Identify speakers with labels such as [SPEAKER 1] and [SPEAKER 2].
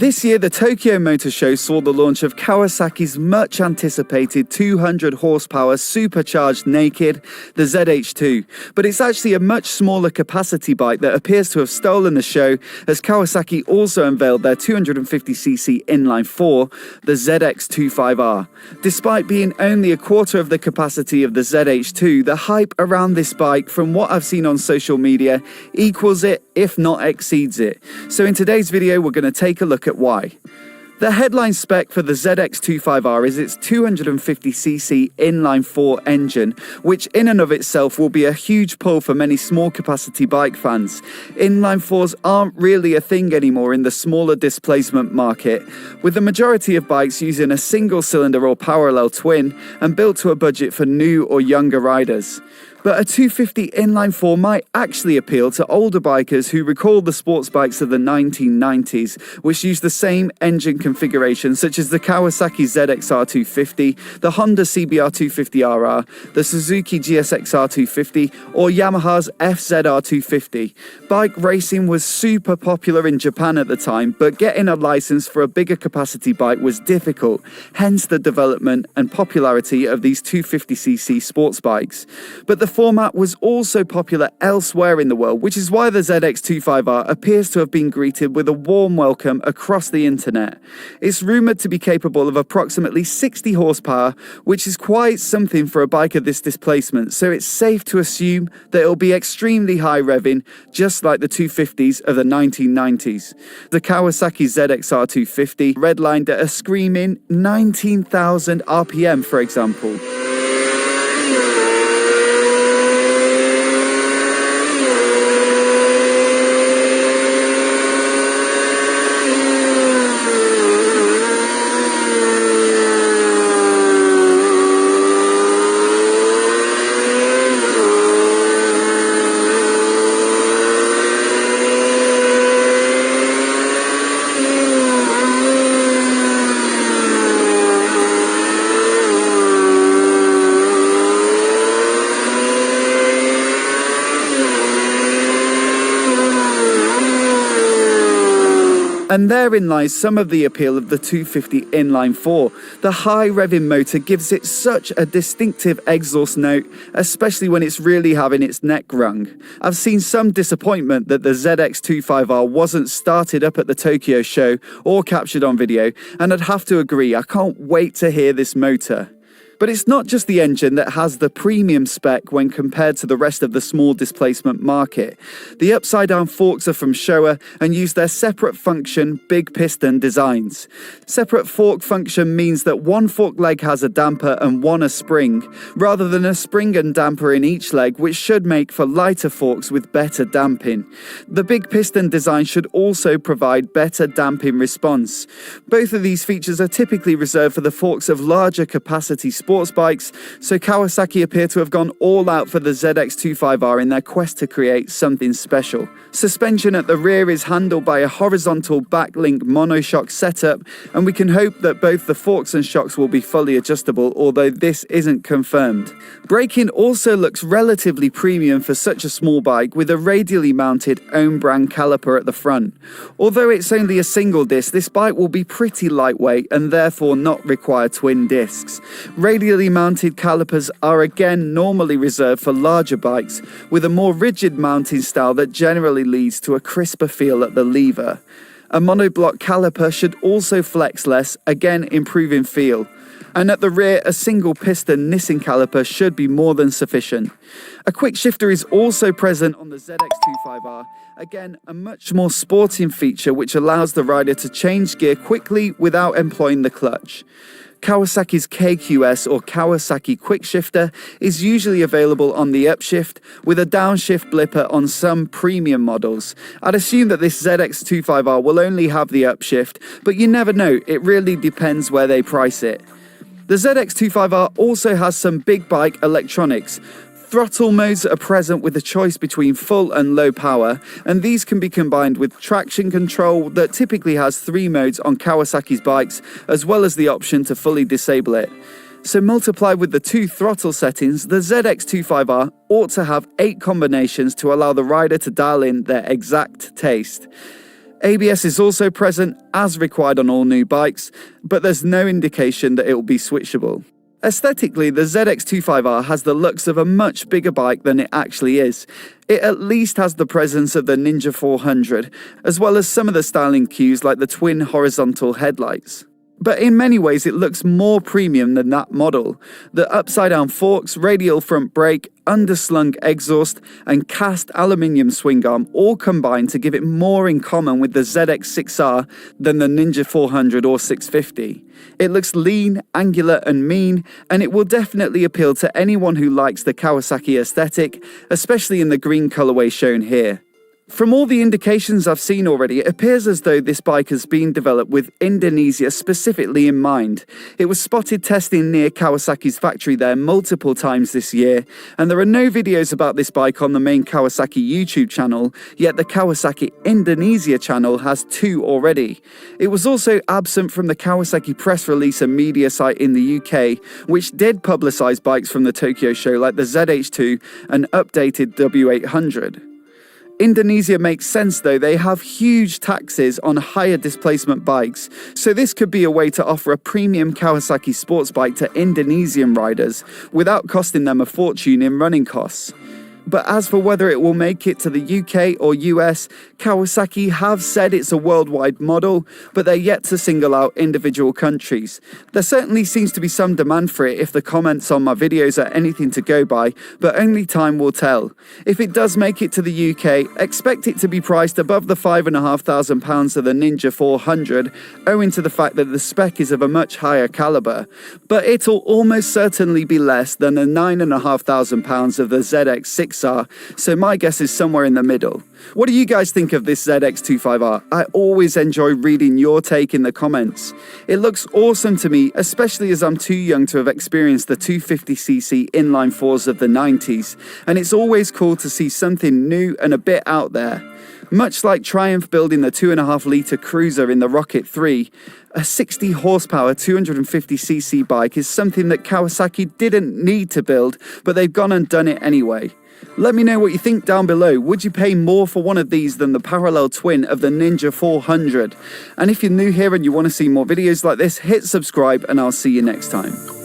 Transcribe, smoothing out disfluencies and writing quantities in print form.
[SPEAKER 1] This year, the Tokyo Motor Show saw the launch of Kawasaki's much-anticipated 200 horsepower supercharged naked, the ZH2. But it's actually a much smaller capacity bike that appears to have stolen the show, as Kawasaki also unveiled their 250cc inline 4, the ZX25R. Despite being only a quarter of the capacity of the ZH2, the hype around this bike, from what I've seen on social media, equals it, if not exceeds it. So in today's video, we're going to take a look at why. The headline spec for the ZX25R is its 250cc inline 4 engine, which in and of itself will be a huge pull for many small capacity bike fans. Inline 4s aren't really a thing anymore in the smaller displacement market, with the majority of bikes using a single cylinder or parallel twin and built to a budget for new or younger riders. But a 250 inline 4 might actually appeal to older bikers who recall the sports bikes of the 1990s, which used the same engine configuration such as the Kawasaki ZX-R 250, the Honda CBR 250RR, the Suzuki GSX-R 250, or Yamaha's FZR 250. Bike racing was super popular in Japan at the time, but getting a license for a bigger capacity bike was difficult, hence the development and popularity of these 250cc sports bikes. But the format was also popular elsewhere in the world, which is why the ZX25R appears to have been greeted with a warm welcome across the internet. It's rumoured to be capable of approximately 60 horsepower, which is quite something for a bike of this displacement, so it's safe to assume that it'll be extremely high revving, just like the 250s of the 1990s. The Kawasaki ZX-R 250 redlined at a screaming 19,000 RPM, for example. And therein lies some of the appeal of the 250 inline 4. The high revving motor gives it such a distinctive exhaust note, especially when it's really having its neck wrung. I've seen some disappointment that the ZX25R wasn't started up at the Tokyo show or captured on video, and I'd have to agree, I can't wait to hear this motor. But it's not just the engine that has the premium spec when compared to the rest of the small displacement market. The upside-down forks are from Showa and use their separate function big piston designs. Separate fork function means that one fork leg has a damper and one a spring, rather than a spring and damper in each leg, which should make for lighter forks with better damping. The big piston design should also provide better damping response. Both of these features are typically reserved for the forks of larger capacity sports bikes, so Kawasaki appear to have gone all out for the ZX25R in their quest to create something special. Suspension at the rear is handled by a horizontal backlink monoshock setup, and we can hope that both the forks and shocks will be fully adjustable, although this isn't confirmed. Braking also looks relatively premium for such a small bike, with a radially mounted own brand caliper at the front. Although it's only a single disc, this bike will be pretty lightweight and therefore not require twin discs. Radially mounted calipers are again normally reserved for larger bikes, with a more rigid mounting style that generally leads to a crisper feel at the lever. A monoblock caliper should also flex less, again improving feel. And at the rear, a single piston Nissin caliper should be more than sufficient. A quick shifter is also present on the ZX25R, again a much more sporting feature which allows the rider to change gear quickly without employing the clutch. Kawasaki's KQS or Kawasaki Quick Shifter is usually available on the upshift, with a downshift blipper on some premium models. I'd assume that this ZX25R will only have the upshift, but you never know, it really depends where they price it. The ZX25R also has some big bike electronics. Throttle modes are present with a choice between full and low power, and these can be combined with traction control that typically has 3 modes on Kawasaki's bikes, as well as the option to fully disable it. So multiplied with the 2 throttle settings, the ZX25R ought to have 8 combinations to allow the rider to dial in their exact taste. ABS is also present as required on all new bikes, but there's no indication that it will be switchable. Aesthetically, the ZX25R has the looks of a much bigger bike than it actually is. It at least has the presence of the Ninja 400, as well as some of the styling cues like the twin horizontal headlights. But in many ways it looks more premium than that model. The upside down forks, radial front brake, underslung exhaust and cast aluminium swing arm all combine to give it more in common with the ZX6R than the Ninja 400 or 650. It looks lean, angular and mean, and it will definitely appeal to anyone who likes the Kawasaki aesthetic, especially in the green colorway shown here. From all the indications I've seen already, it appears as though this bike has been developed with Indonesia specifically in mind. It was spotted testing near Kawasaki's factory there multiple times this year, and there are no videos about this bike on the main Kawasaki YouTube channel, yet the Kawasaki Indonesia channel has 2 already. It was also absent from the Kawasaki press release and media site in the UK, which did publicise bikes from the Tokyo show like the ZH2 and updated W800. Indonesia makes sense though, they have huge taxes on higher displacement bikes, so this could be a way to offer a premium Kawasaki sports bike to Indonesian riders without costing them a fortune in running costs. But as for whether it will make it to the UK or US, Kawasaki have said it's a worldwide model, but they're yet to single out individual countries. There certainly seems to be some demand for it if the comments on my videos are anything to go by, but only time will tell. If it does make it to the UK, expect it to be priced above the £5,500 of the Ninja 400, owing to the fact that the spec is of a much higher calibre, but it'll almost certainly be less than the £9,500 of the ZX6R, so my guess is somewhere in the middle. What do you guys think of this ZX25R? I always enjoy reading your take in the comments. It looks awesome to me, especially as I'm too young to have experienced the 250cc inline 4s of the 90s, and it's always cool to see something new and a bit out there. Much like Triumph building the 2.5 litre cruiser in the Rocket 3, a 60 horsepower 250cc bike is something that Kawasaki didn't need to build, but they've gone and done it anyway. Let me know what you think down below. Would you pay more for one of these than the parallel twin of the Ninja 400? And if you're new here and you want to see more videos like this, hit subscribe and I'll see you next time.